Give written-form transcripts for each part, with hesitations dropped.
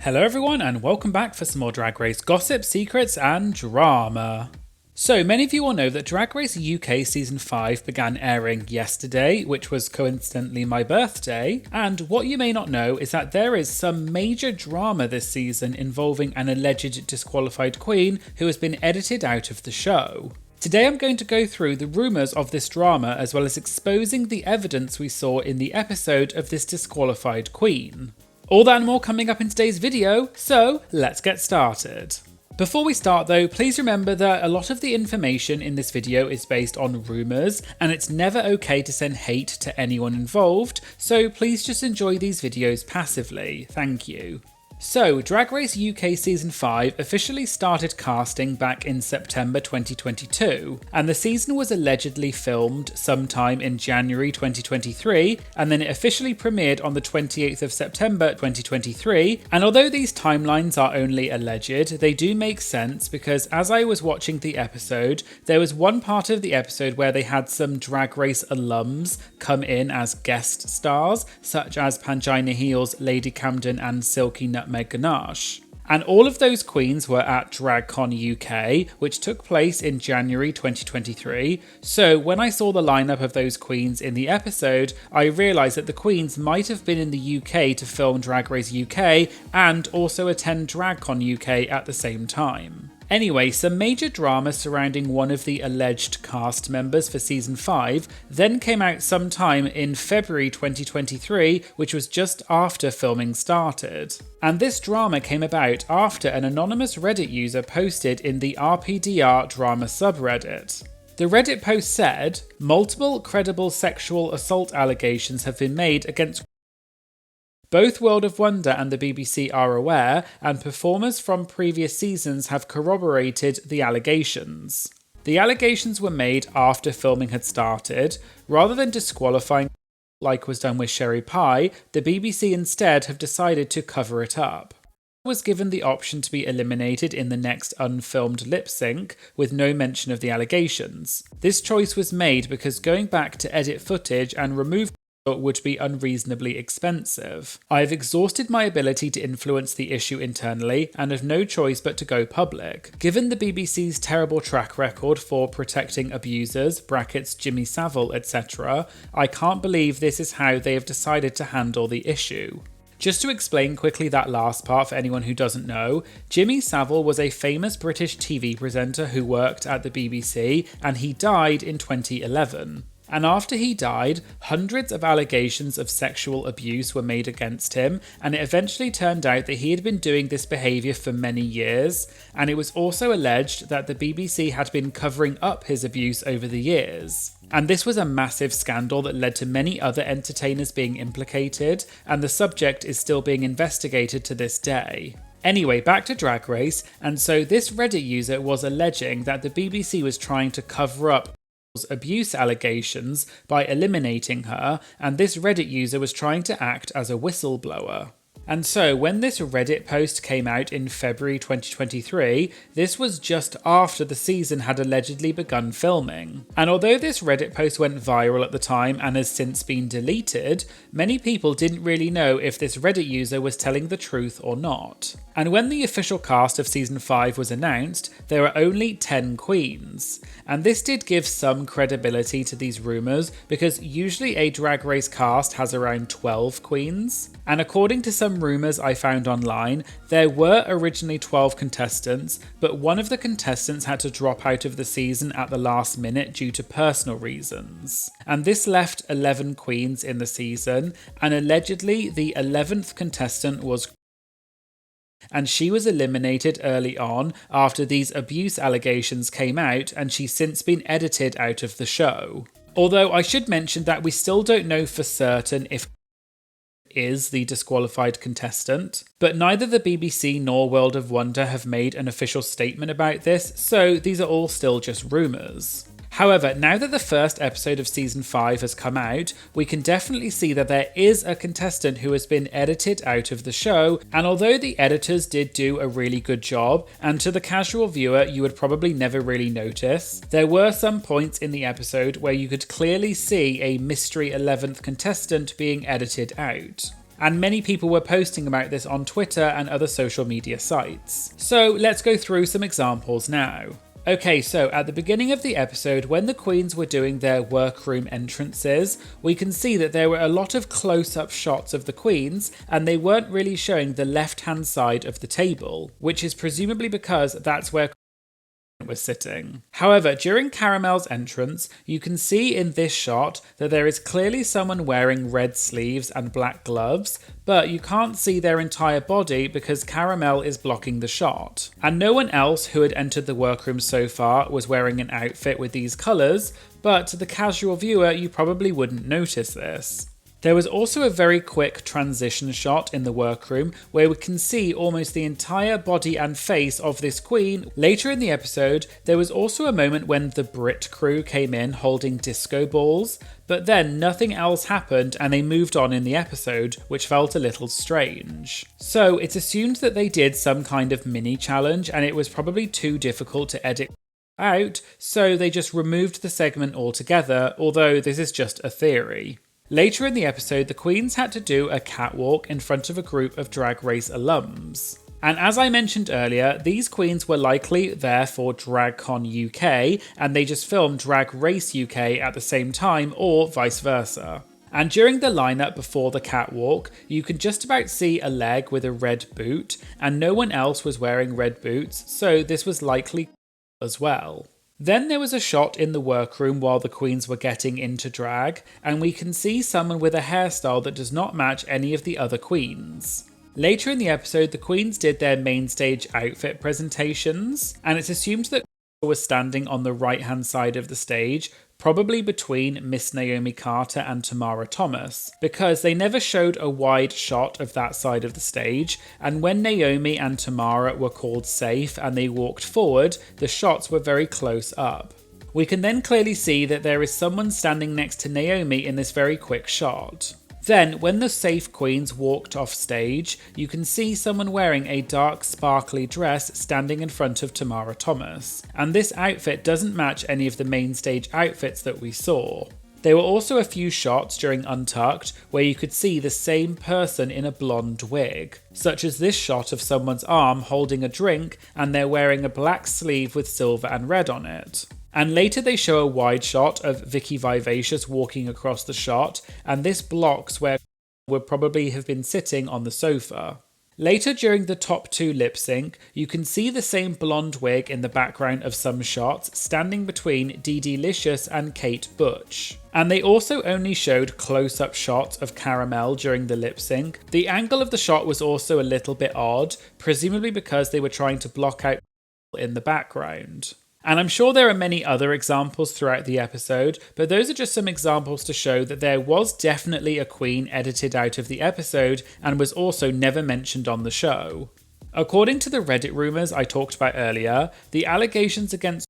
Hello everyone and welcome back for some more Drag Race gossip, secrets and drama. So many of you will know that Drag Race UK Season 5 began airing yesterday, which was coincidentally my birthday, and what you may not know is that there is some major drama this season involving an alleged disqualified queen who has been edited out of the show. Today I'm going to go through the rumours of this drama as well as exposing the evidence we saw in the episode of this disqualified queen. All that and more coming up in today's video, so let's get started. Before we start though, please remember that a lot of the information in this video is based on rumours and it's never okay to send hate to anyone involved, so please just enjoy these videos passively, thank you. So, Drag Race UK Season 5 officially started casting back in September 2022, and the season was allegedly filmed sometime in January 2023, and then it officially premiered on the 28th of September 2023, and although these timelines are only alleged, they do make sense because as I was watching the episode, there was one part of the episode where they had some Drag Race alums come in as guest stars, such as Pangina Heels, Lady Camden and Silky Nutmeg Ganache. And all of those queens were at DragCon UK, which took place in January 2023. So when I saw the lineup of those queens in the episode, I realised that the queens might have been in the UK to film Drag Race UK and also attend DragCon UK at the same time. Anyway, some major drama surrounding one of the alleged cast members for Season 5 then came out sometime in February 2023, which was just after filming started. And this drama came about after an anonymous Reddit user posted in the RPDR drama subreddit. The Reddit post said, "Multiple credible sexual assault allegations have been made against both World of Wonder and the BBC are aware, and performers from previous seasons have corroborated the allegations. The allegations were made after filming had started. Rather than disqualifying like was done with Sherry Pie, the BBC instead have decided to cover it up. Was given the option to be eliminated in the next unfilmed lip sync with no mention of the allegations. This choice was made because going back to edit footage and remove would be unreasonably expensive. I have exhausted my ability to influence the issue internally and have no choice but to go public. Given the BBC's terrible track record for protecting abusers, brackets Jimmy Savile, etc., I can't believe this is how they have decided to handle the issue." Just to explain quickly that last part for anyone who doesn't know, Jimmy Savile was a famous British TV presenter who worked at the BBC and he died in 2011. And after he died, hundreds of allegations of sexual abuse were made against him, and it eventually turned out that he had been doing this behaviour for many years, and it was also alleged that the BBC had been covering up his abuse over the years. And this was a massive scandal that led to many other entertainers being implicated, and the subject is still being investigated to this day. Anyway, back to Drag Race, and so this Reddit user was alleging that the BBC was trying to cover up abuse allegations by eliminating her, and this Reddit user was trying to act as a whistleblower. And so when this Reddit post came out in February 2023, this was just after the season had allegedly begun filming. And although this Reddit post went viral at the time and has since been deleted, many people didn't really know if this Reddit user was telling the truth or not. And when the official cast of Season 5 was announced, there were only 10 queens. And this did give some credibility to these rumours because usually a Drag Race cast has around 12 queens. And according to some rumours I found online, there were originally 12 contestants, but one of the contestants had to drop out of the season at the last minute due to personal reasons. And this left 11 queens in the season, and allegedly the 11th contestant was and she was eliminated early on after these abuse allegations came out, and she's since been edited out of the show. Although I should mention that we still don't know for certain if is the disqualified contestant, but neither the BBC nor World of Wonder have made an official statement about this, so these are all still just rumours. However, now that the first episode of Season 5 has come out, we can definitely see that there is a contestant who has been edited out of the show, and although the editors did do a really good job, and to the casual viewer you would probably never really notice, there were some points in the episode where you could clearly see a mystery 11th contestant being edited out. and many people were posting about this on Twitter and other social media sites. So let's go through some examples now. Okay, so at the beginning of the episode, when the queens were doing their workroom entrances, we can see that there were a lot of close-up shots of the queens, and they weren't really showing the left-hand side of the table, which is presumably because that's where was sitting. However, during Caramel's entrance, you can see in this shot that there is clearly someone wearing red sleeves and black gloves, but you can't see their entire body because Caramel is blocking the shot. And no one else who had entered the workroom so far was wearing an outfit with these colours, but to the casual viewer you probably wouldn't notice this. There was also a very quick transition shot in the workroom where we can see almost the entire body and face of this queen. Later in the episode, there was also a moment when the Brit crew came in holding disco balls, but then nothing else happened and they moved on in the episode, which felt a little strange. So it's assumed that they did some kind of mini challenge and it was probably too difficult to edit out, so they just removed the segment altogether, although this is just a theory. Later in the episode, the queens had to do a catwalk in front of a group of Drag Race alums. And as I mentioned earlier, these queens were likely there for DragCon UK, and they just filmed Drag Race UK at the same time, or vice versa. And during the lineup before the catwalk, you can just about see a leg with a red boot, and no one else was wearing red boots, so this was likely as well. Then there was a shot in the workroom while the queens were getting into drag, and we can see someone with a hairstyle that does not match any of the other queens. Later in the episode, the queens did their main stage outfit presentations, and it's assumed that was standing on the right hand side of the stage, probably between Miss Naomi Carter and Tamara Thomas, because they never showed a wide shot of that side of the stage, and when Naomi and Tamara were called safe and they walked forward, the shots were very close up. We can then clearly see that there is someone standing next to Naomi in this very quick shot. Then, when the safe queens walked off stage, you can see someone wearing a dark sparkly dress standing in front of Tamara Thomas, and this outfit doesn't match any of the main stage outfits that we saw. There were also a few shots during Untucked where you could see the same person in a blonde wig, such as this shot of someone's arm holding a drink and they're wearing a black sleeve with silver and red on it. And later they show a wide shot of Vicky Vivacious walking across the shot, and this blocks where would probably have been sitting on the sofa. Later during the top two lip sync, you can see the same blonde wig in the background of some shots standing between Dee Licious and Kate Butch. And they also only showed close-up shots of Caramel during the lip sync. The angle of the shot was also a little bit odd, presumably because they were trying to block out in the background. And I'm sure there are many other examples throughout the episode, but those are just some examples to show that there was definitely a queen edited out of the episode and was also never mentioned on the show. According to the Reddit rumours I talked about earlier, the allegations against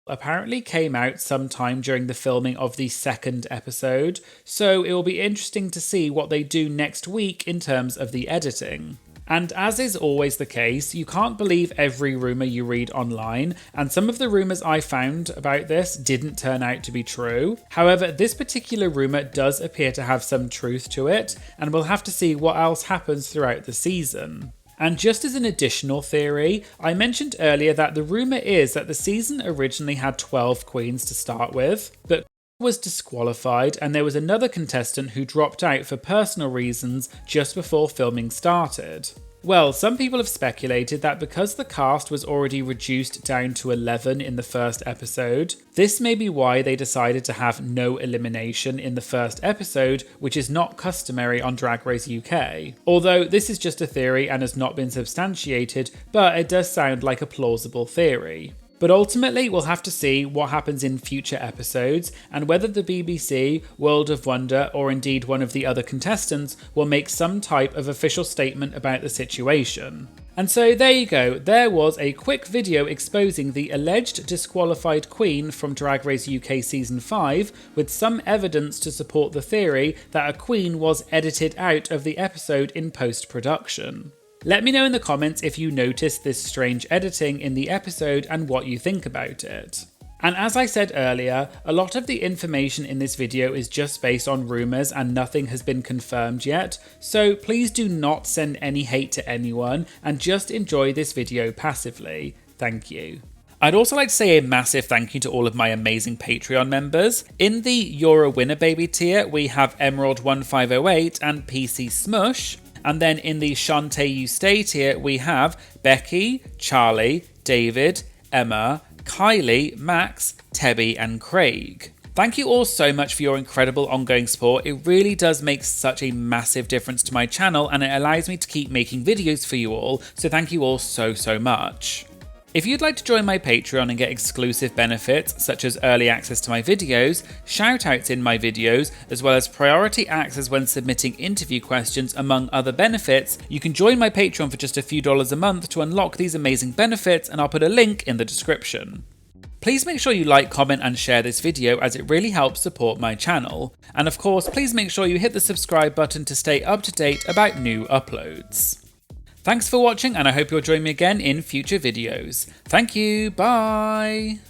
apparently came out sometime during the filming of the second episode, so it will be interesting to see what they do next week in terms of the editing. And as is always the case, you can't believe every rumour you read online, and some of the rumours I found about this didn't turn out to be true. However, this particular rumour does appear to have some truth to it, and we'll have to see what else happens throughout the season. And just as an additional theory, I mentioned earlier that the rumour is that the season originally had 12 queens to start with, but was disqualified and there was another contestant who dropped out for personal reasons just before filming started. Well, some people have speculated that because the cast was already reduced down to 11 in the first episode, this may be why they decided to have no elimination in the first episode, which is not customary on Drag Race UK. Although this is just a theory and has not been substantiated, but it does sound like a plausible theory. But ultimately, we'll have to see what happens in future episodes and whether the BBC, World of Wonder, or indeed one of the other contestants will make some type of official statement about the situation. And so there you go, there was a quick video exposing the alleged disqualified queen from Drag Race UK Season 5 with some evidence to support the theory that a queen was edited out of the episode in post-production. Let me know in the comments if you noticed this strange editing in the episode and what you think about it. And as I said earlier, a lot of the information in this video is just based on rumours and nothing has been confirmed yet, so please do not send any hate to anyone and just enjoy this video passively. Thank you. I'd also like to say a massive thank you to all of my amazing Patreon members. In the You're a Winner Baby tier, we have Emerald1508 and PC Smush. And then in the Shantae You Stay tier, we have Becky, Charlie, David, Emma, Kylie, Max, Tebby and Craig. Thank you all so much for your incredible ongoing support. It really does make such a massive difference to my channel and it allows me to keep making videos for you all, so thank you all so much. If you'd like to join my Patreon and get exclusive benefits such as early access to my videos, shoutouts in my videos, as well as priority access when submitting interview questions among other benefits, you can join my Patreon for just a few dollars a month to unlock these amazing benefits, and I'll put a link in the description. Please make sure you like, comment and share this video as it really helps support my channel. And of course, please make sure you hit the subscribe button to stay up to date about new uploads. Thanks for watching and I hope you'll join me again in future videos. Thank you, bye!